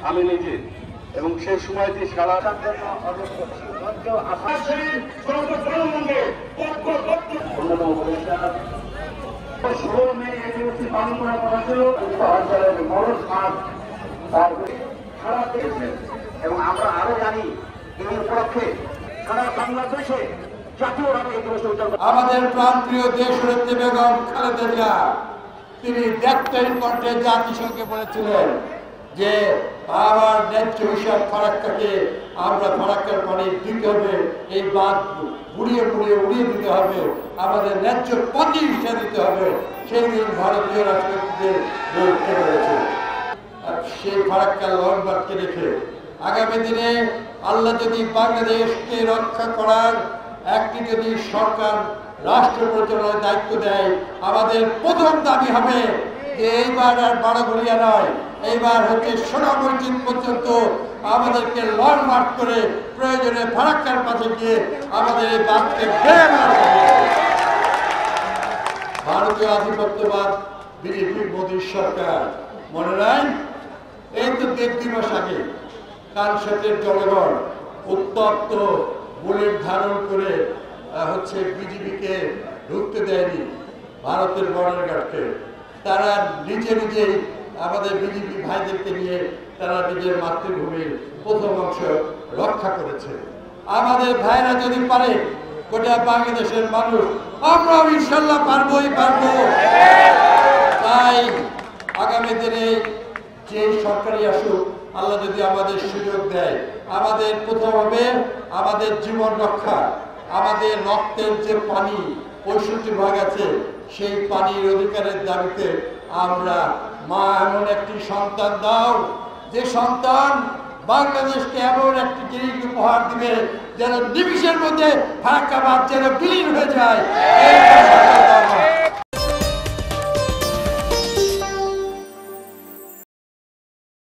আমি নিজে এবং সেই সময়টি সারা অন্যতম উপদেষ্টা 16 মে এই দিবসটি পালন করার কথা ছিল মরণ মাস সারা পেয়েছে এবং আমরা আরো জানি এই উপলক্ষে সারা বাংলাদেশে জাতীয়ভাবে এই দিবস উদযাপন আমাদের প্রাণপ্রিয় দেশনেত্রী বেগম খালেদা জিয়া তিনি ডাক্তারি কণ্ঠে জাতিসংঘে বলেছিলেন যে আমার ন্যায্য হিসাব ফারাক্কাকে আমরা ফারাক্কার পানি দিতে হবে, এই বাঁধ উড়িয়ে দিতে হবে, আমাদের ন্যায্য প্রতিষ্ঠা দিতে হবে। সেই দিন ভারতীয় রাষ্ট্রপতিদের বলতে পেরেছে। সেই ফারাক্কার লংমার্চকে রেখে আগামী দিনে আল্লাহ যদি বাংলাদেশকে রক্ষা করার একটি যদি সরকার রাষ্ট্র পরিচালনার দায়িত্ব দেয়, আমাদের প্রথম দাবি হবে যে এইবার আর বাড়াঘড়িয়া নয়, এইবার হচ্ছে সোনা মসজিদ পর্যন্ত আমাদেরকে লং মার্চ করে প্রয়োজনে ফারাক্কার পাশে গিয়ে আমাদের এই বাঁধকে ভারতীয় আধিপত্যবাদ বিজেপি মোদীর সরকার মনে নাই? এই তো 1.5 দিবস আগে কানসাটের জনগণ উত্তপ্ত বুলেট ধারণ করে হচ্ছে বিজেপিকে ঢুকতে দেয়নি ভারতের বর্ডার গার্ডকে। তারা নিজেই আমাদের বিজেপি ভাইদেরকে নিয়ে তারা নিজের মাতৃভূমির প্রথম অংশ রক্ষা করেছে। আমাদের ভাইরা যদি পারে, গোটা বাংলাদেশের মানুষ আমরাও ইনশাল্লাহ পারবই পারবো। তাই আগামী দিনে যে সরকারি আসুক, আল্লাহ যদি আমাদের সুযোগ দেয়, আমাদের প্রথম হবে আমাদের জীবন রক্ষা। আমাদের রক্তের যে পানি 65% আছে, সেই পানির অধিকারের দাবিতে আমরা মা এমন একটি সন্তান দাও যে সন্তান বাংলাদেশকে এমন একটি জিনিস উপহার দিবে যেন নিমিষের মধ্যে ফারাক্কা বাঁধ যেন বিলীন হয়ে যায়।